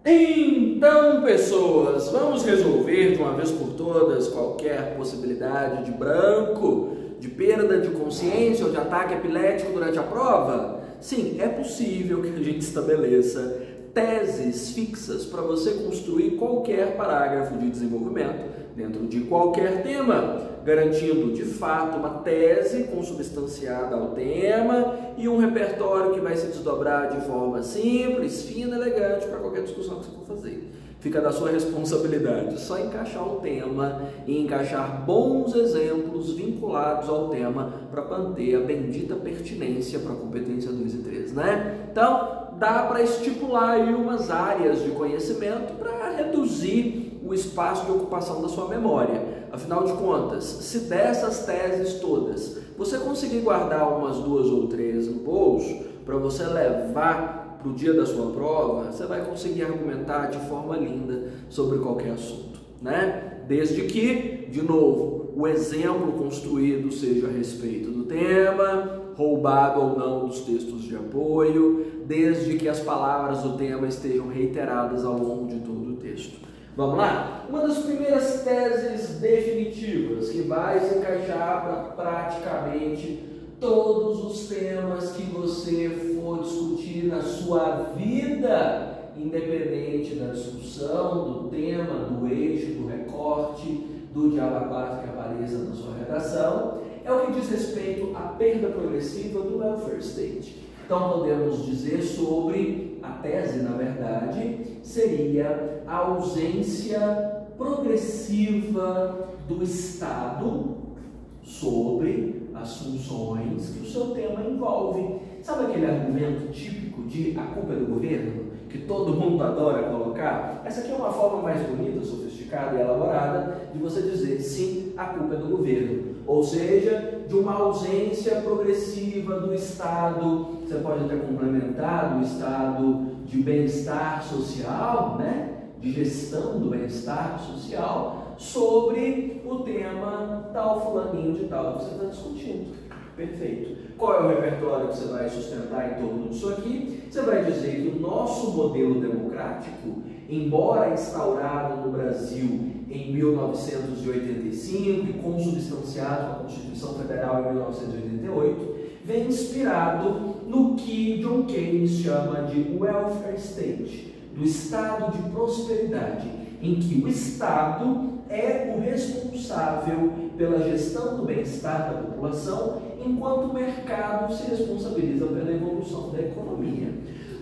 Então, pessoas, vamos resolver de uma vez por todas qualquer possibilidade de branco, de perda de consciência ou de ataque epilético durante a prova? Sim, é possível que a gente estabeleça teses fixas para você construir qualquer parágrafo de desenvolvimento dentro de qualquer tema, garantindo de fato uma tese consubstanciada ao tema e um repertório que vai se desdobrar de forma simples, fina, elegante para qualquer discussão que você for fazer. Fica da sua responsabilidade só encaixar o tema e encaixar bons exemplos vinculados ao tema para manter a bendita pertinência para a competência 2 e 3, né? Então, dá para estipular aí umas áreas de conhecimento para reduzir o espaço de ocupação da sua memória. Afinal de contas, se dessas teses todas você conseguir guardar umas 2 ou 3 no bolso para você levar para o dia da sua prova, você vai conseguir argumentar de forma linda sobre qualquer assunto, né? Desde que, de novo, o exemplo construído seja a respeito do tema, roubado ou não dos textos de apoio, desde que as palavras do tema estejam reiteradas ao longo de todo o texto. Vamos lá? Uma das primeiras teses definitivas que vai se encaixar para praticamente todos os temas que você for discutir na sua vida, independente da discussão, do tema, do eixo, do recorte, do diabo 4 que apareça na sua redação, é o que diz respeito à perda progressiva do welfare state. Então, podemos dizer sobre, a tese, na verdade, seria a ausência progressiva do Estado sobre as funções que o seu tema envolve. Sabe aquele argumento típico de a culpa é do governo, que todo mundo adora colocar? Essa aqui é uma forma mais bonita, sofisticada e elaborada de você dizer sim, a culpa é do governo. Ou seja, de uma ausência progressiva do Estado, você pode até complementar, do Estado de bem-estar social, né? De gestão do bem-estar social, sobre o tema tal fulaninho de tal que você está discutindo. Perfeito. Qual é o repertório que você vai sustentar em torno disso aqui? Você vai dizer que o nosso modelo democrático, embora instaurado no Brasil em 1985 e consubstanciado com a Constituição Federal em 1988, vem inspirado no que John Keynes chama de welfare state, do estado de prosperidade, em que o Estado é o responsável pela gestão do bem-estar da população, enquanto o mercado se responsabiliza pela evolução da economia.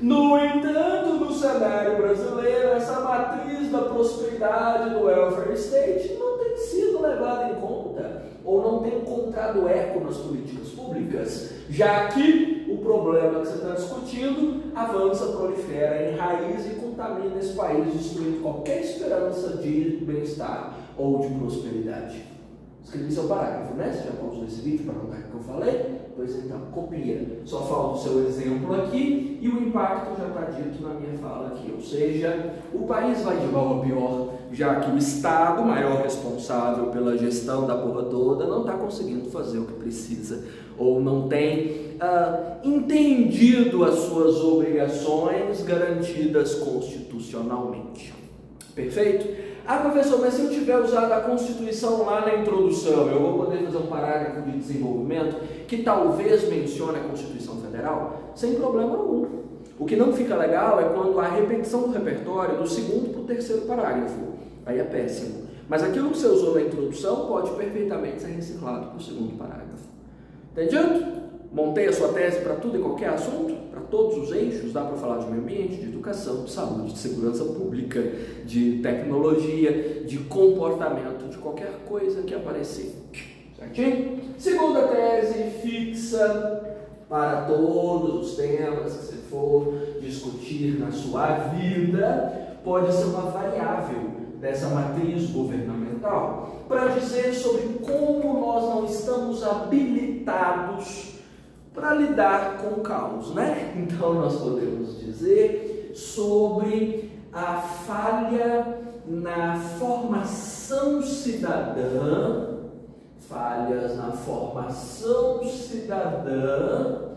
No entanto, no cenário brasileiro, essa matriz da prosperidade do welfare state não tem sido levada em conta ou não tem encontrado eco nas políticas públicas, já que o problema que você está discutindo avança, prolifera, enraiza e contamina esse país, destruindo qualquer esperança de bem-estar ou de prosperidade. Escrevi seu parágrafo, né? Você já pausou esse vídeo para notar o que eu falei? Pois então, copia. Só falta o seu exemplo aqui e o impacto já está dito na minha fala aqui. Ou seja, o país vai de mal a pior, já que o Estado, maior responsável pela gestão da porra toda, não está conseguindo fazer o que precisa ou não tem entendido as suas obrigações garantidas constitucionalmente. Perfeito? Ah, professor, mas se eu tiver usado a Constituição lá na introdução, eu vou poder fazer um parágrafo de desenvolvimento que talvez mencione a Constituição Federal? Sem problema algum. O que não fica legal é quando há repetição do repertório do segundo para o terceiro parágrafo. Aí é péssimo. Mas aquilo que você usou na introdução pode perfeitamente ser reciclado para o segundo parágrafo. Entendido? Montei a sua tese para tudo e qualquer assunto, para todos os eixos, dá para falar de meio ambiente, de educação, de saúde, de segurança pública, de tecnologia, de comportamento, de qualquer coisa que aparecer. Certinho? Segunda tese fixa para todos os temas que você for discutir na sua vida, pode ser uma variável dessa matriz governamental, para dizer sobre como nós não estamos habilitados para lidar com o caos, né? Então nós podemos dizer sobre a falha na formação cidadã, falhas na formação cidadã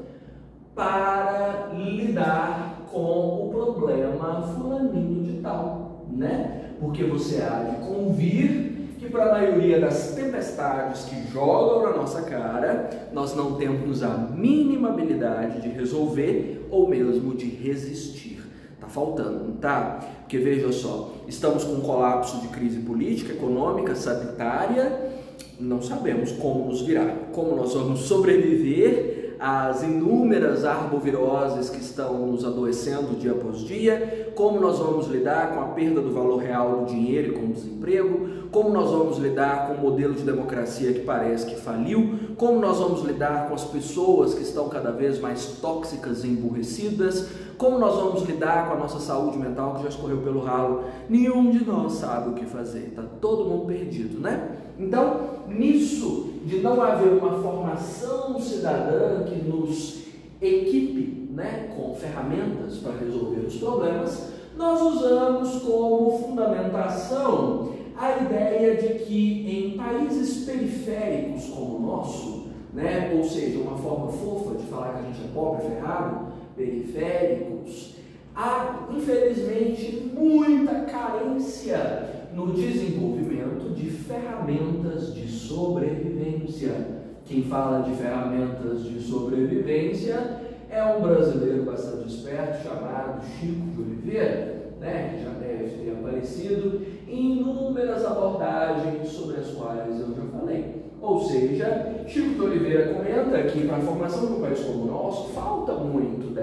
para lidar com o problema fulaninho de mental, né? Porque você há de convir que para a maioria das tempestades que jogam na nossa cara, nós não temos a mínima habilidade de resolver ou mesmo de resistir. Tá faltando, não tá? Porque veja só, estamos com um colapso de crise política, econômica, sanitária, não sabemos como nos virar, como nós vamos sobreviver às inúmeras arboviroses que estão nos adoecendo dia após dia, como nós vamos lidar com a perda do valor real do dinheiro e com o desemprego, como nós vamos lidar com o modelo de democracia que parece que faliu, como nós vamos lidar com as pessoas que estão cada vez mais tóxicas e emburrecidas, como nós vamos lidar com a nossa saúde mental que já escorreu pelo ralo. Nenhum de nós sabe o que fazer, está todo mundo perdido, né? Então, nisso de não haver uma formação cidadã que nos equipe, né, com ferramentas para resolver os problemas, nós usamos como fundamentação a ideia de que em países periféricos como o nosso, né, ou seja, uma forma fofa de falar que a gente é pobre, ferrado, periféricos, há infelizmente muita carência no desenvolvimento de ferramentas de sobrevivência. Quem fala de ferramentas de sobrevivência é um brasileiro bastante esperto chamado Chico de Oliveira, né, que já deve ter aparecido em inúmeras abordagens sobre as quais eu já falei. Ou seja, Chico de Oliveira comenta que para a formação de um país como o nosso falta muito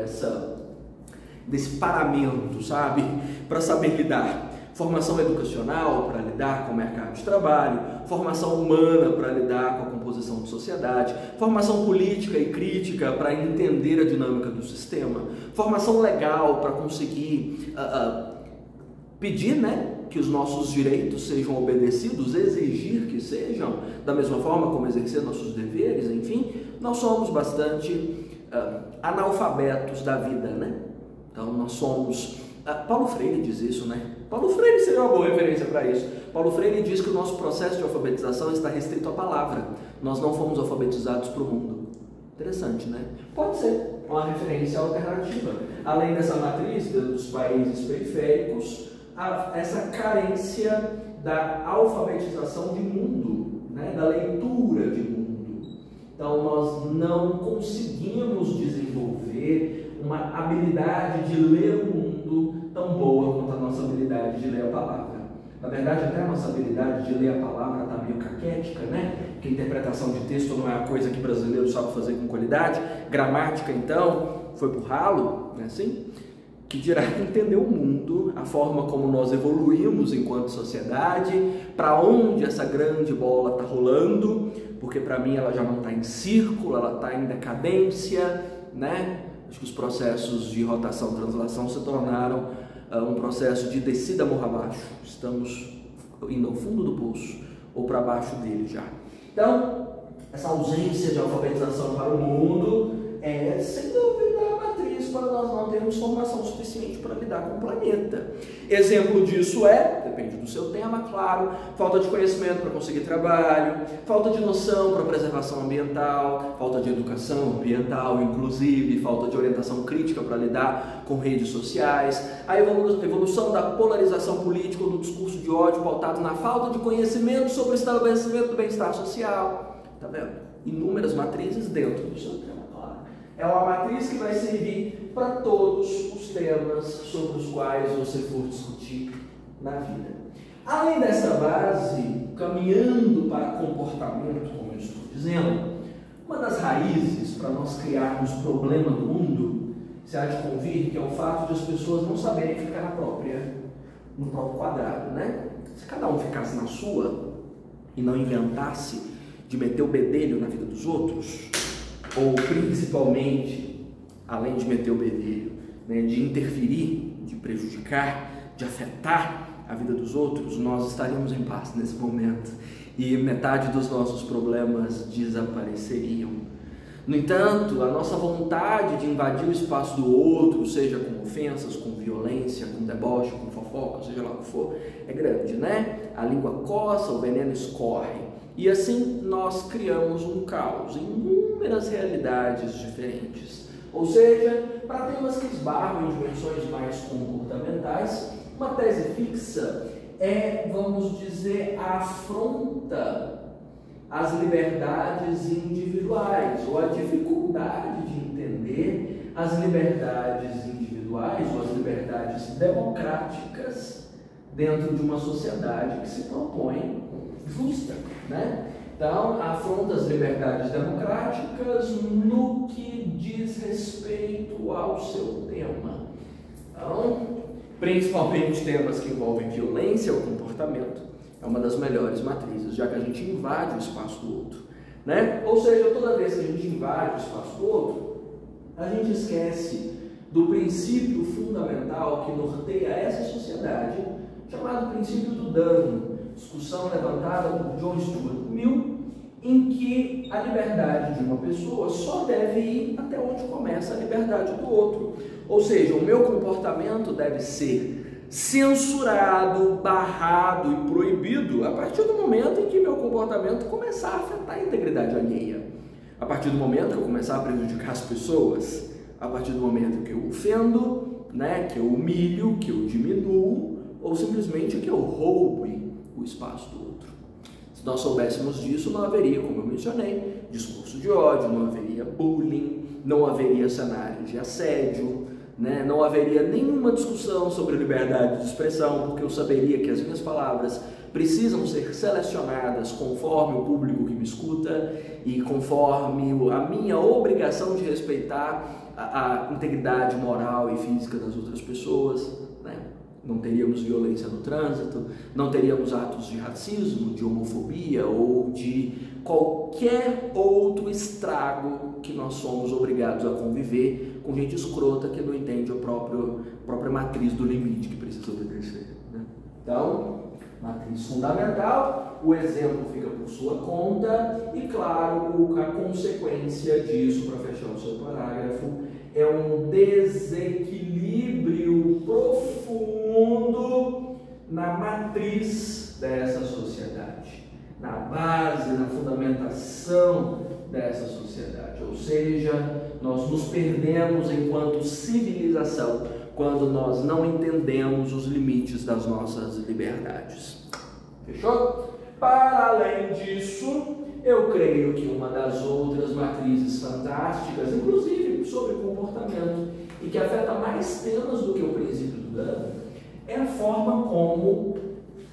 desse paramento, sabe, para saber lidar. Formação educacional para lidar com o mercado de trabalho, formação humana para lidar com a composição de sociedade, formação política e crítica para entender a dinâmica do sistema, formação legal para conseguir pedir, né, que os nossos direitos sejam obedecidos, exigir que sejam, da mesma forma como exercer nossos deveres, enfim, nós somos bastante analfabetos da vida, né? Então nós somos... Paulo Freire diz isso, né? Paulo Freire seria uma boa referência para isso. Paulo Freire diz que o nosso processo de alfabetização está restrito à palavra. Nós não fomos alfabetizados para o mundo. Interessante, né? Pode ser uma referência alternativa. Além dessa matriz dos países periféricos, essa carência da alfabetização de mundo, né? Da leitura de mundo. Então nós não conseguimos desenvolver uma habilidade de ler o mundo tão boa quanto a nossa habilidade de ler a palavra. Na verdade, até a nossa habilidade de ler a palavra está meio caquética, né? Porque interpretação de texto não é a coisa que brasileiro sabe fazer com qualidade. Gramática, então, foi pro ralo, não é assim? Que dirá entender o mundo, a forma como nós evoluímos enquanto sociedade, para onde essa grande bola está rolando, porque para mim ela já não está em círculo, ela está em decadência, né? Acho que os processos de rotação e translação se tornaram um processo de descida morra abaixo. Estamos indo ao fundo do poço ou para baixo dele já. Então, essa ausência de alfabetização para o mundo é, sem dúvida, a matriz para nós não termos formação suficiente para lidar com o planeta. Exemplo disso depende do seu tema, claro, falta de conhecimento para conseguir trabalho, falta de noção para preservação ambiental, falta de educação ambiental, inclusive, falta de orientação crítica para lidar com redes sociais, a evolução da polarização política ou do discurso de ódio pautado na falta de conhecimento sobre o estabelecimento do bem-estar social. Tá vendo? Inúmeras matrizes dentro do seu tema. É uma matriz que vai servir para todos os temas sobre os quais você for discutir na vida. Além dessa base, caminhando para comportamento, como eu estou dizendo, uma das raízes para nós criarmos problema no mundo, se há de convir, que é o fato de as pessoas não saberem ficar no próprio quadrado, né? Se cada um ficasse na sua e não inventasse de meter o bedelho na vida dos outros, ou principalmente, além de meter o bedelho, né, de interferir, de prejudicar, de afetar a vida dos outros, nós estaríamos em paz nesse momento e metade dos nossos problemas desapareceriam. No entanto, a nossa vontade de invadir o espaço do outro, seja com ofensas, com violência, com deboche, com fofoca, seja lá o que for, é grande, né? A língua coça, o veneno escorre. E assim nós criamos um caos em inúmeras realidades diferentes. Ou seja, para temas que esbarram em dimensões mais comportamentais, Uma tese fixa é, vamos dizer, a afronta às liberdades individuais, ou a dificuldade de entender as liberdades individuais ou as liberdades democráticas dentro de uma sociedade que se propõe justa, né? Então, afronta as liberdades democráticas no que diz respeito ao seu tema. Então, principalmente temas que envolvem violência ou comportamento, é uma das melhores matrizes, já que a gente invade o espaço do outro, né? Ou seja, toda vez que a gente invade o espaço do outro, a gente esquece do princípio fundamental que norteia essa sociedade, chamado princípio do dano, discussão levantada por John Stuart Mill, em que a liberdade de uma pessoa só deve ir até onde começa a liberdade do outro. Ou seja, o meu comportamento deve ser censurado, barrado e proibido a partir do momento em que meu comportamento começar a afetar a integridade alheia. A partir do momento que eu começar a prejudicar as pessoas, a partir do momento que eu ofendo, né, que eu humilho, que eu diminuo, ou simplesmente que eu roube o espaço do outro. Se nós soubéssemos disso, não haveria, como eu mencionei, discurso de ódio, não haveria bullying, não haveria cenário de assédio, né? Não haveria nenhuma discussão sobre liberdade de expressão, porque eu saberia que as minhas palavras precisam ser selecionadas conforme o público que me escuta e conforme a minha obrigação de respeitar a integridade moral e física das outras pessoas, né? Não teríamos violência no trânsito, não teríamos atos de racismo, de homofobia ou de qualquer outro estrago que nós somos obrigados a conviver com gente escrota que não entende a própria matriz do limite que precisa obedecer, né? Então, matriz fundamental, o exemplo fica por sua conta e, claro, a consequência disso, para fechar o seu parágrafo, é um desequilíbrio profundo na matriz dessa sociedade, na base, na fundamentação dessa sociedade. Ou seja, nós nos perdemos enquanto civilização quando nós não entendemos os limites das nossas liberdades. Fechou? Para além disso, eu creio que uma das outras matrizes fantásticas, inclusive sobre comportamento, e que afeta mais temas do que o princípio do dano, é a forma como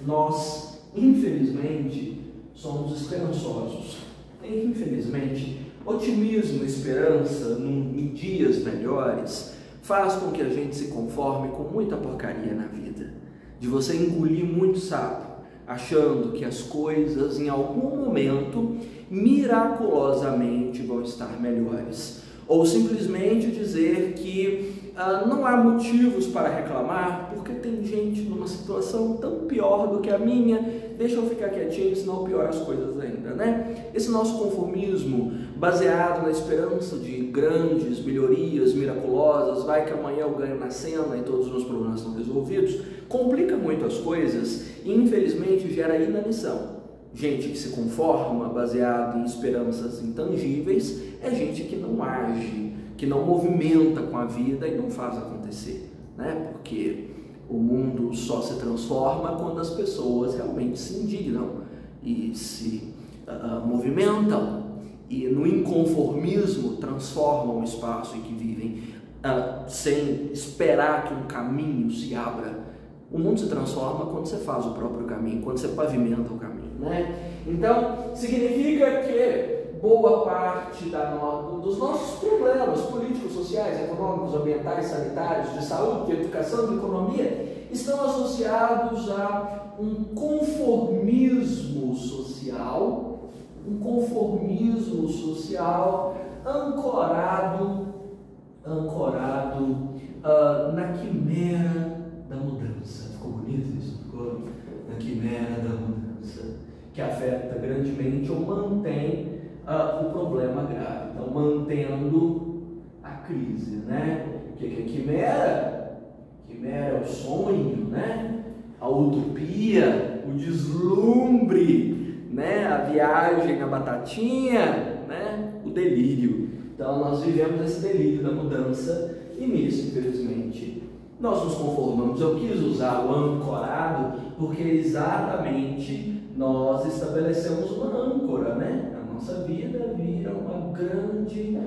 nós, infelizmente, somos esperançosos. E, infelizmente, otimismo, esperança em dias melhores faz com que a gente se conforme com muita porcaria na vida. De você engolir muito sapo, achando que as coisas em algum momento miraculosamente vão estar melhores. Ou simplesmente dizer que não há motivos para reclamar porque tem gente numa situação tão pior do que a minha, deixa eu ficar quietinho, senão piora as coisas ainda, né? Esse nosso conformismo baseado na esperança de grandes melhorias miraculosas, vai que amanhã eu ganho na cena e todos os meus problemas estão resolvidos, complica muito as coisas e infelizmente gera inanição. Gente que se conforma baseado em esperanças intangíveis é gente que não age, que não movimenta com a vida e não faz acontecer, né? Porque o mundo só se transforma quando as pessoas realmente se indignam e se movimentam e no inconformismo transformam o espaço em que vivem sem esperar que um caminho se abra. O mundo se transforma quando você faz o próprio caminho, quando você pavimenta o caminho, né? Então, significa que boa parte dos nossos problemas políticos, sociais, econômicos, ambientais, sanitários, de saúde, de educação, de economia, estão associados a um conformismo social, ancorado na quimera da mudança. Ficou bonito isso? Ficou? Na quimera da mudança, que afeta grandemente ou mantém o problema grave, então mantendo a crise, né? O que é quimera? Quimera é o sonho, né? A utopia, o deslumbre, né? A viagem, a batatinha, né? O delírio. Então nós vivemos esse delírio da mudança e nisso, infelizmente, nós nos conformamos. Eu quis usar o ancorado porque exatamente nós estabelecemos uma âncora, né? A nossa vida vira uma grande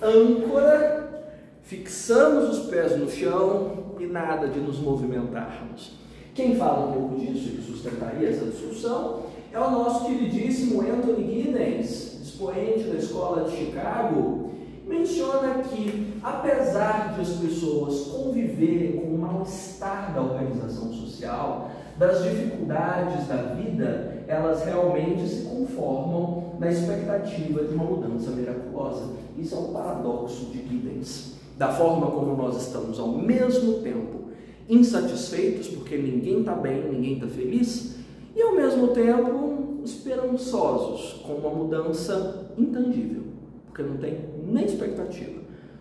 âncora, fixamos os pés no chão e nada de nos movimentarmos. Quem fala um pouco disso e que sustentaria essa discussão é o nosso queridíssimo Anthony Giddens, expoente da Escola de Chicago. Menciona que, apesar de as pessoas conviverem com o mal-estar da organização social, das dificuldades da vida, elas realmente se conformam na expectativa de uma mudança miraculosa. Isso é um paradoxo de Giddens. Da forma como nós estamos ao mesmo tempo insatisfeitos, porque ninguém está bem, ninguém está feliz, e ao mesmo tempo esperançosos com uma mudança intangível, porque não tem nem expectativa.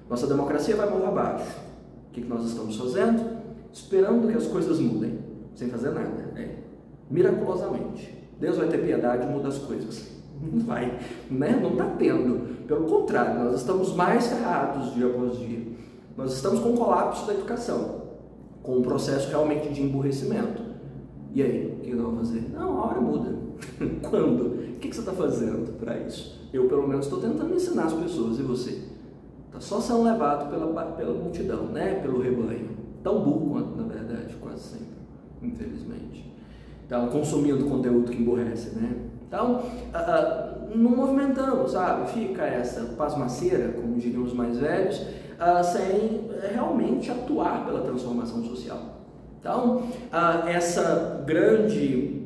Nossa democracia vai morrer abaixo. O que nós estamos fazendo? Esperando que as coisas mudem, sem fazer nada, né? Miraculosamente. Deus vai ter piedade e muda as coisas. Não vai, né? Não está tendo. Pelo contrário, nós estamos mais ferrados dia após dia. Nós estamos com um colapso da educação, com um processo realmente de emburrecimento. E aí, o que nós vamos fazer? Não, a hora muda. Quando? O que você está fazendo para isso? Eu, pelo menos, estou tentando ensinar as pessoas. E você? Está só sendo levado pela multidão, né? Pelo rebanho. Tão burro quanto, na verdade, quase sempre, infelizmente. Então, consumindo conteúdo que emburrece, né? Então, não movimentamos, sabe? Fica essa pasmaceira, como diriam os mais velhos, sem realmente atuar pela transformação social. Então, essa grande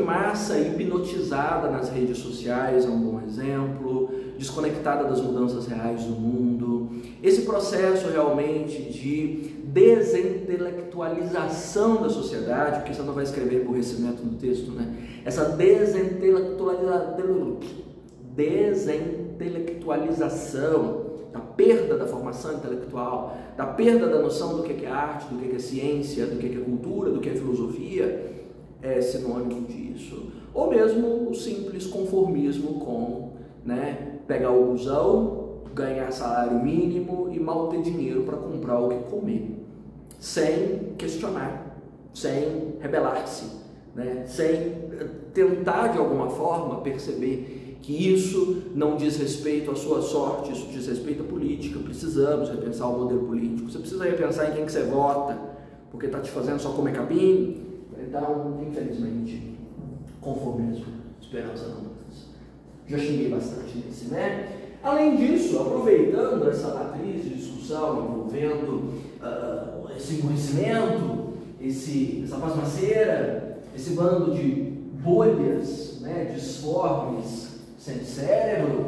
massa hipnotizada nas redes sociais é um bom exemplo, desconectada das mudanças reais do mundo. Esse processo realmente de desintelectualização da sociedade, porque você não vai escrever aborrecimento no texto, né? Essa desintelectualização, da perda da formação intelectual, da perda da noção do que é arte, do que é ciência, do que é cultura, do que é filosofia, é sinônimo disso. Ou mesmo o simples conformismo com, né, pegar o busão, ganhar salário mínimo e mal ter dinheiro para comprar o que comer, sem questionar, sem rebelar-se, né, sem tentar de alguma forma perceber que isso não diz respeito à sua sorte, isso diz respeito à política. Precisamos repensar o modelo político. Você precisa repensar em quem que você vota, porque está te fazendo só comer capim. Então, infelizmente, conformismo, esperança não mudança. Já xinguei bastante nesse, né? Além disso, aproveitando essa matriz de discussão envolvendo esse emburrecimento, essa pasmaceira, esse bando de bolhas, né, disformes, sem cérebro,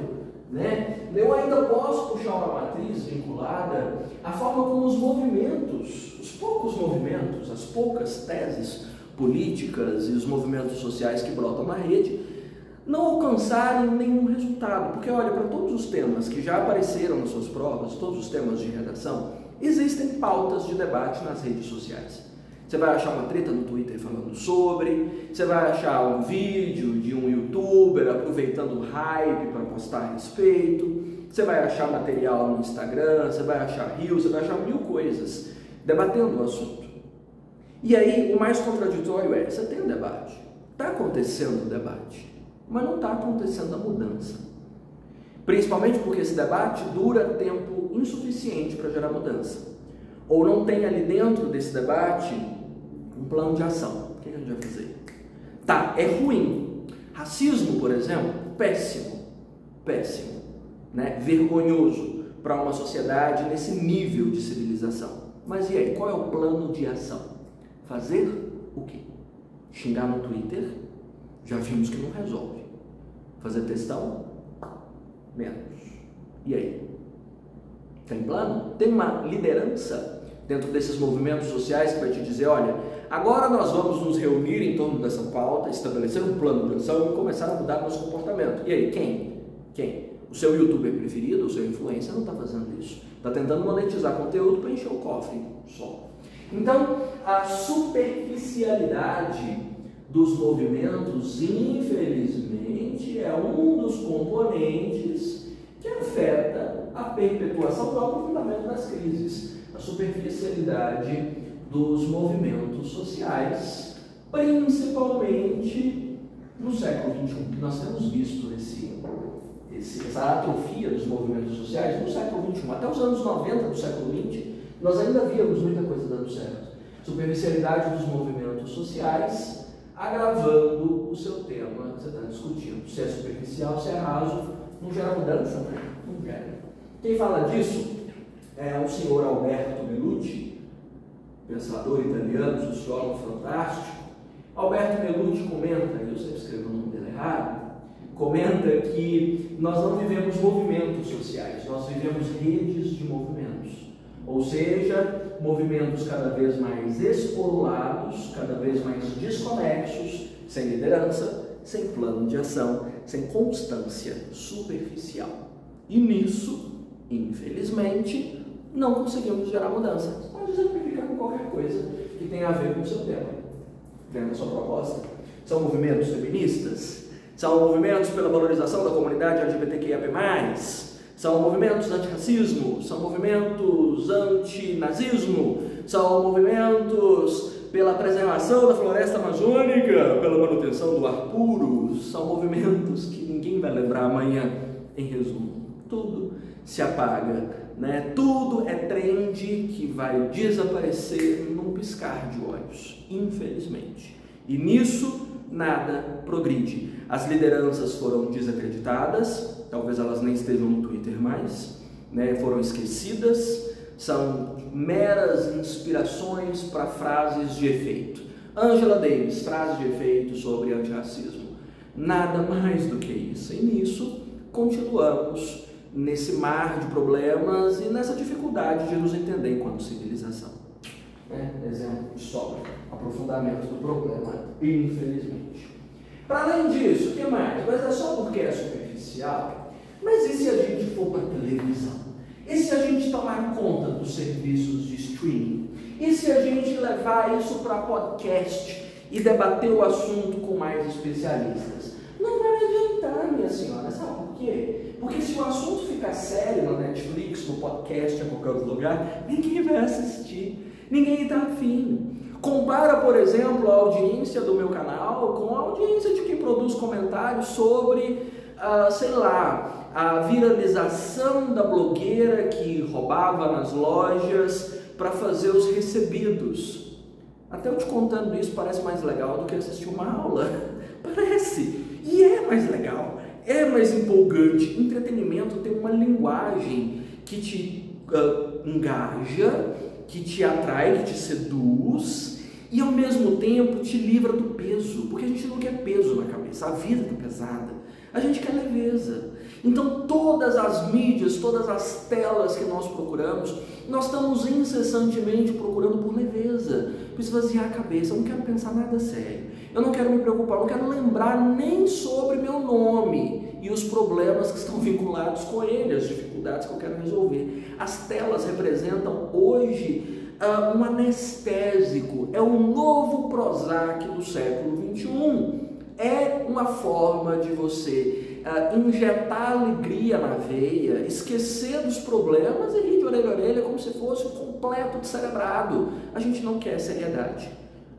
né, eu ainda posso puxar uma matriz vinculada à forma como os movimentos, os poucos movimentos, as poucas teses políticas e os movimentos sociais que brotam na rede não alcançarem nenhum resultado. Porque olha, para todos os temas que já apareceram nas suas provas, todos os temas de redação, existem pautas de debate nas redes sociais. Você vai achar uma treta no Twitter falando sobre, você vai achar um vídeo de um youtuber aproveitando o hype para postar a respeito, você vai achar material no Instagram, você vai achar reels, você vai achar mil coisas debatendo o assunto. E aí o mais contraditório é, você tem um debate, está acontecendo o debate, mas não está acontecendo a mudança. Principalmente porque esse debate dura tempo insuficiente para gerar mudança. Ou não tem ali dentro desse debate um plano de ação. O que a gente vai fazer? Tá, é ruim. Racismo, por exemplo, péssimo. Péssimo. Né? Vergonhoso para uma sociedade nesse nível de civilização. Mas e aí, qual é o plano de ação? Fazer o quê? Xingar no Twitter? Já vimos que não resolve. Fazer textão? Menos. E aí? Tem plano? Tem uma liderança dentro desses movimentos sociais que vai te dizer, olha, agora nós vamos nos reunir em torno dessa pauta, estabelecer um plano de ação e começar a mudar nosso comportamento. E aí, quem? Quem? O seu youtuber preferido, o seu influencer não está fazendo isso. Está tentando monetizar conteúdo para encher o cofre só. Então, a superficialidade dos movimentos, infelizmente, é um dos componentes que afeta a perpetuação do aprofundamento das crises. a superficialidade dos movimentos sociais, principalmente no século XXI, que nós temos visto essa atrofia dos movimentos sociais no século XXI. Até os anos 90 do século XX, nós ainda víamos muita coisa dando certo. Superficialidade dos movimentos sociais, agravando o seu tema que você está discutindo. Se é superficial, se é raso, não gera mudança, né? Não gera. Quem fala disso é o senhor Alberto Melucci, pensador italiano, sociólogo fantástico. Alberto Melucci comenta, eu sempre escrevo o nome dele errado, comenta que nós não vivemos movimentos sociais, nós vivemos redes de movimentos. Ou seja, movimentos cada vez mais esporulados, cada vez mais desconexos, sem liderança, sem plano de ação, sem constância, superficial. E nisso, infelizmente, não conseguimos gerar mudança. Você pode exemplificar com qualquer coisa que tenha a ver com o seu tema, dentro da sua proposta. São movimentos feministas? São movimentos pela valorização da comunidade LGBTQIAP+, são movimentos antirracismo, são movimentos antinazismo, são movimentos pela preservação da floresta amazônica, pela manutenção do ar puro, são movimentos que ninguém vai lembrar amanhã. Em resumo, tudo se apaga, né? Tudo é trend que vai desaparecer num piscar de olhos, infelizmente. E nisso nada progride. As lideranças foram desacreditadas, talvez elas nem estejam no Twitter mais, né? Foram esquecidas, são meras inspirações para frases de efeito. Angela Davis, frase de efeito sobre antirracismo. Nada mais do que isso. E nisso continuamos nesse mar de problemas e nessa dificuldade de nos entender enquanto civilização. Exemplo de sobra, aprofundamento do problema, infelizmente. Para além disso, o que mais? Mas é só porque é superficial? Mas e se a gente for para a televisão? E se a gente tomar conta dos serviços de streaming? E se a gente levar isso para podcast e debater o assunto com mais especialistas? Não vai adiantar, minha senhora, sabe por quê? Porque se o assunto ficar sério na Netflix, no podcast, em qualquer outro lugar, ninguém vai assistir. Ninguém está afim. Compara, por exemplo, a audiência do meu canal com a audiência de quem produz comentários sobre, sei lá, a viralização da blogueira que roubava nas lojas para fazer os recebidos. Até eu te contando isso parece mais legal do que assistir uma aula. Parece. E é mais legal. É mais empolgante. Entretenimento tem uma linguagem que te engaja, que te atrai, que te seduz e ao mesmo tempo te livra do peso, porque a gente não quer peso na cabeça, a vida está pesada, a gente quer leveza. Então todas as mídias, todas as telas que nós procuramos, nós estamos incessantemente procurando por leveza, por esvaziar a cabeça. Eu não quero pensar nada sério, eu não quero me preocupar, eu não quero lembrar nem sobre meu nome e os problemas que estão vinculados com ele, as dificuldades que eu quero resolver. As telas representam hoje um anestésico, é um novo Prozac do século XXI. É uma forma de você injetar alegria na veia, esquecer dos problemas e rir de orelha a orelha como se fosse um completo descerebrado. A gente não quer seriedade.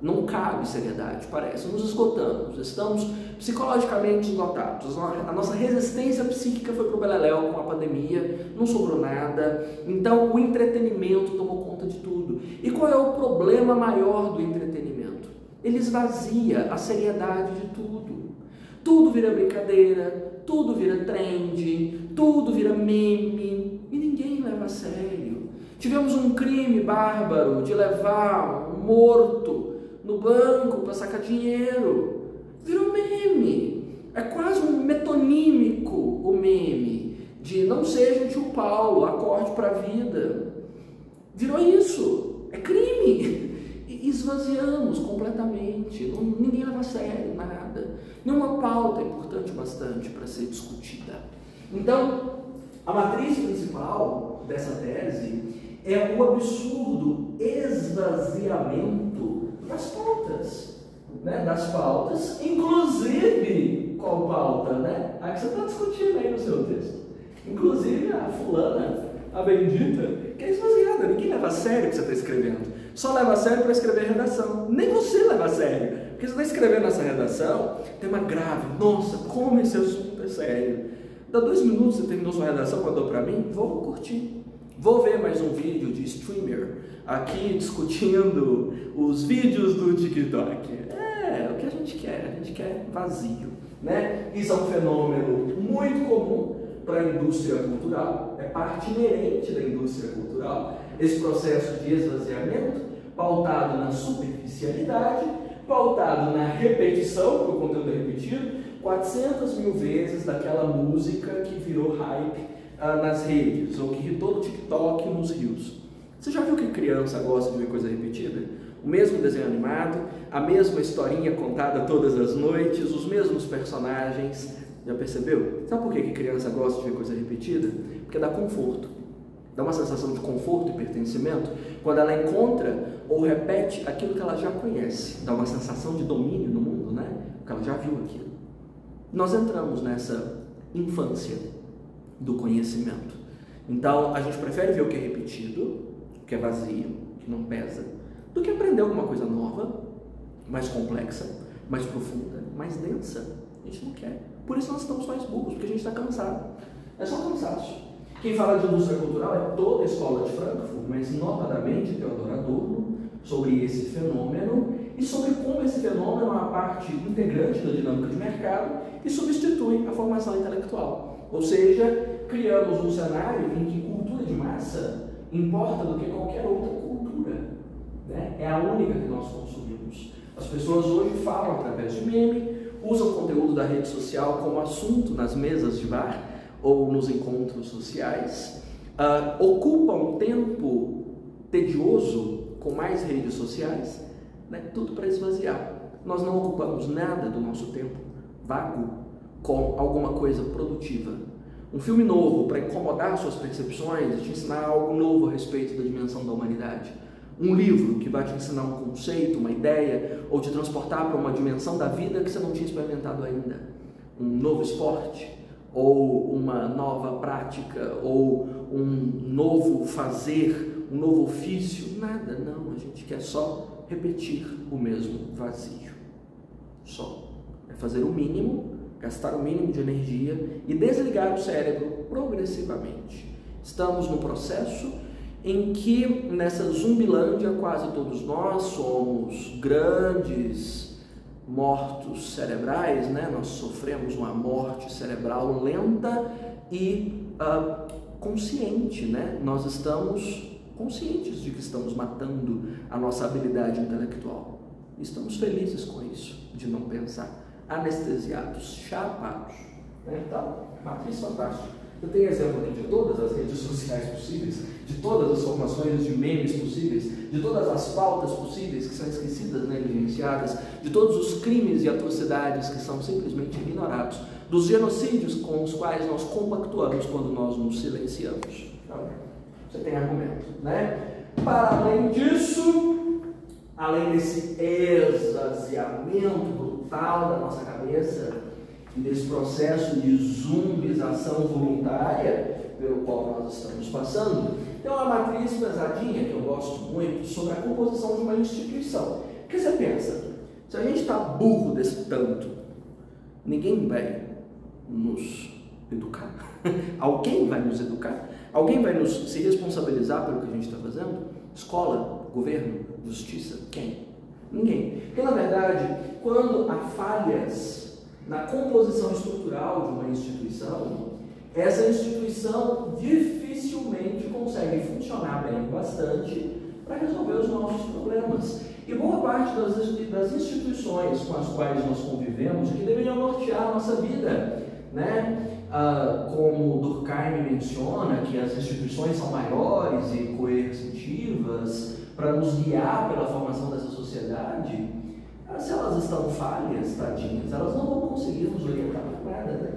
Não cabe seriedade, parece. Nos esgotamos, estamos psicologicamente esgotados. A nossa resistência psíquica foi para o beleléu com a pandemia, não sobrou nada. Então o entretenimento tomou conta de tudo. E qual é o problema maior do entretenimento? Ele esvazia a seriedade de tudo. Tudo vira brincadeira, tudo vira trend, tudo vira meme e ninguém leva a sério. Tivemos um crime bárbaro de levar um morto no banco para sacar dinheiro. Virou meme. É quase um metonímico o meme de não seja o tio Paulo, acorde para a vida. Virou isso. É crime. E esvaziamos completamente. Ninguém leva a sério nada. Nenhuma pauta é importante bastante para ser discutida. Então, a matriz principal dessa tese é o absurdo esvaziamento das pautas, né? Das pautas, inclusive qual pauta, né? A que você está discutindo aí no seu texto. Inclusive a fulana, a bendita, que é esvaziada ninguém leva a sério o que você está escrevendo. Só leva a sério para escrever redação. Nem você leva a sério. Porque você está escrevendo essa redação, tema grave. Nossa, como esse assunto é sério. Dá 2 minutos, você terminou sua redação, mandou para mim, vou curtir. Vou ver mais um vídeo de streamer aqui discutindo os vídeos do TikTok. É o que a gente quer vazio, né? Isso é um fenômeno muito comum para a indústria cultural, é parte inerente da indústria cultural, esse processo de esvaziamento, pautado na superficialidade, pautado na repetição, porque o conteúdo é repetido, 400 mil vezes daquela música que virou hype nas redes, ou que irritou no TikTok e nos rios. Você já viu que criança gosta de ver coisa repetida? O mesmo desenho animado, a mesma historinha contada todas as noites, os mesmos personagens. Já percebeu? Sabe por que criança gosta de ver coisa repetida? Porque dá conforto. Dá uma sensação de conforto e pertencimento quando ela encontra ou repete aquilo que ela já conhece. Dá uma sensação de domínio no mundo, né? Porque ela já viu aquilo. Nós entramos nessa infância do conhecimento. Então, a gente prefere ver o que é repetido, o que é vazio, que não pesa, do que aprender alguma coisa nova, mais complexa, mais profunda, mais densa. A gente não quer. Por isso nós estamos mais burros, porque a gente está cansado. É só cansaço. Quem fala de indústria cultural é toda a escola de Frankfurt, mas notadamente Theodor Adorno, sobre esse fenômeno e sobre como esse fenômeno é uma parte integrante da dinâmica de mercado e substitui a formação intelectual. Ou seja, criamos um cenário em que cultura de massa importa do que qualquer outra cultura, né? É a única que nós consumimos. As pessoas hoje falam através de meme, usam o conteúdo da rede social como assunto nas mesas de bar ou nos encontros sociais, ocupam tempo tedioso com mais redes sociais, né? Tudo para esvaziar. Nós não ocupamos nada do nosso tempo vago com alguma coisa produtiva. Um filme novo para incomodar suas percepções e te ensinar algo novo a respeito da dimensão da humanidade. Um livro que vai te ensinar um conceito, uma ideia, ou te transportar para uma dimensão da vida que você não tinha experimentado ainda. Um novo esporte, ou uma nova prática, ou um novo fazer, um novo ofício. Nada, não. A gente quer só repetir o mesmo vazio. Só. É fazer o mínimo, gastar o mínimo de energia e desligar o cérebro progressivamente. Estamos no processo em que nessa zumbilândia quase todos nós somos grandes mortos cerebrais, né? Nós sofremos uma morte cerebral lenta e consciente, né? Nós estamos conscientes de que estamos matando a nossa habilidade intelectual. Estamos felizes com isso, de não pensar, anestesiados, chapados, né? Então, matriz fantástica. Eu tenho exemplo aqui de todas as redes sociais possíveis, de todas as formações de memes possíveis, de todas as pautas possíveis que são esquecidas, negligenciadas, de todos os crimes e atrocidades que são simplesmente ignorados, dos genocídios com os quais nós compactuamos quando nós nos silenciamos. Então, você tem argumento, né? Para além disso, além desse esvaziamento brutal da nossa cabeça, e desse processo de zumbização voluntária pelo qual nós estamos passando, tem uma matriz pesadinha que eu gosto muito sobre a composição de uma instituição. Porque você pensa, se a gente está burro desse tanto, ninguém vai nos educar? Alguém vai nos educar? Alguém vai se responsabilizar pelo que a gente está fazendo? Escola, governo, justiça, quem? Ninguém. Porque na verdade, quando há falhas na composição estrutural de uma instituição, essa instituição dificilmente consegue funcionar bem bastante para resolver os nossos problemas. E boa parte das instituições com as quais nós convivemos, que deveriam nortear a nossa vida, né? Como Durkheim menciona, que as instituições são maiores e coercitivas para nos guiar pela formação dessa sociedade. Se elas estão falhas, tadinhas, elas não vão conseguir nos orientar para nada, né?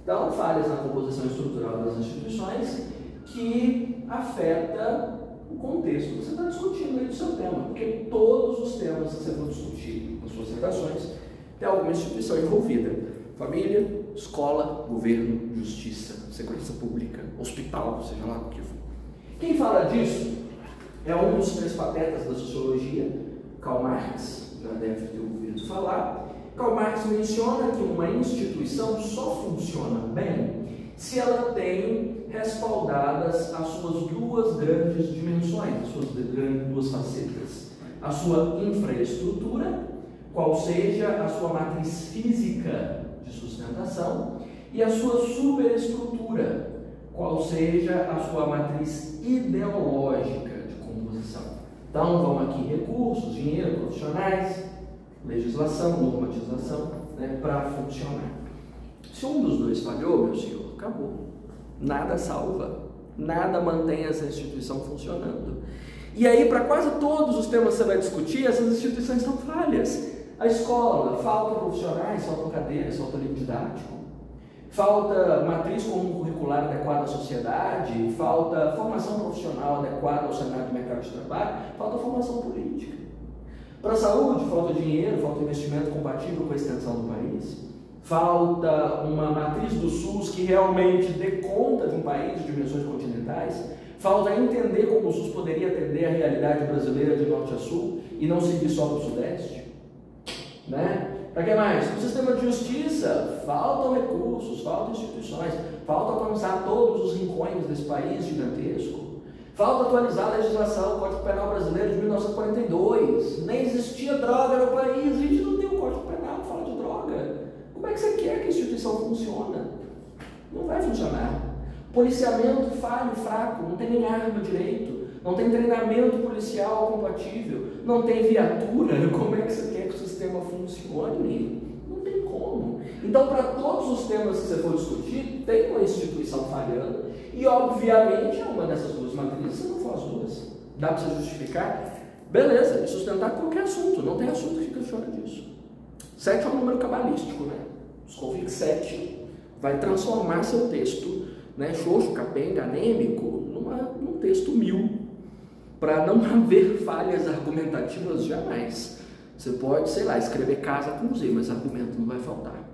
Então, falhas na composição estrutural das instituições que afeta o contexto que você está discutindo aí do seu tema, porque todos os temas que você for discutir nas suas redações tem alguma instituição envolvida: família, escola, governo, justiça, segurança pública, hospital, seja lá o que for. Quem fala disso é um dos três patetas da sociologia, Karl Marx, já deve ter ouvido falar. Karl Marx menciona que uma instituição só funciona bem se ela tem respaldadas as suas duas grandes dimensões, as suas duas facetas. A sua infraestrutura, qual seja a sua matriz física de sustentação, e a sua superestrutura, qual seja a sua matriz ideológica de composição. Então, vão aqui recursos, dinheiro, profissionais, legislação, normatização, né, para funcionar. Se um dos dois falhou, meu senhor, acabou. Nada salva, nada mantém essa instituição funcionando. E aí, para quase todos os temas que você vai discutir, essas instituições são falhas. A escola, falta profissionais, faltam cadeiras, falta livro didático, falta matriz comum curricular adequada à sociedade, falta formação profissional adequada ao cenário do mercado de trabalho, falta formação política. Para a saúde, falta dinheiro, falta investimento compatível com a extensão do país, falta uma matriz do SUS que realmente dê conta de um país de dimensões continentais, falta entender como o SUS poderia atender a realidade brasileira de norte a sul e não servir só para o sudeste, né? Para que mais? No sistema de justiça, faltam recursos, faltam instituições, falta alcançar todos os rincões desse país gigantesco, falta atualizar a legislação, o Código Penal Brasileiro de 1942, nem existia droga no país, a gente não tem um Código Penal que fala de droga. Como é que você quer que a instituição funcione? Não vai funcionar. Policiamento falho, fraco, não tem nem arma direito, não tem treinamento policial compatível, não tem viatura. Como é que você quer que o sistema funcione? Não tem como. Então, para todos os temas que você for discutir, tem uma instituição falhando e, obviamente, é uma dessas duas matrizes, se não for as duas. Dá para você justificar? Beleza, e sustentar qualquer assunto, não tem assunto que fica fora disso. 7 é um número cabalístico, né? Scoville 7 vai transformar seu texto, né, xoxo, capenga, anêmico, num texto 1000, para não haver falhas argumentativas jamais. Você pode, sei lá, escrever casa com Z, mas argumento não vai faltar.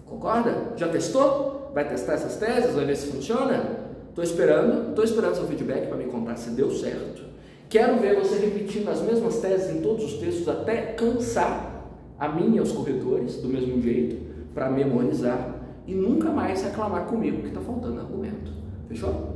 Concorda? Já testou? Vai testar essas teses? Vai ver se funciona? Estou esperando seu feedback para me contar se deu certo. Quero ver você repetindo as mesmas teses em todos os textos até cansar a mim e aos corretores, do mesmo jeito, para memorizar e nunca mais reclamar comigo que está faltando argumento. Fechou?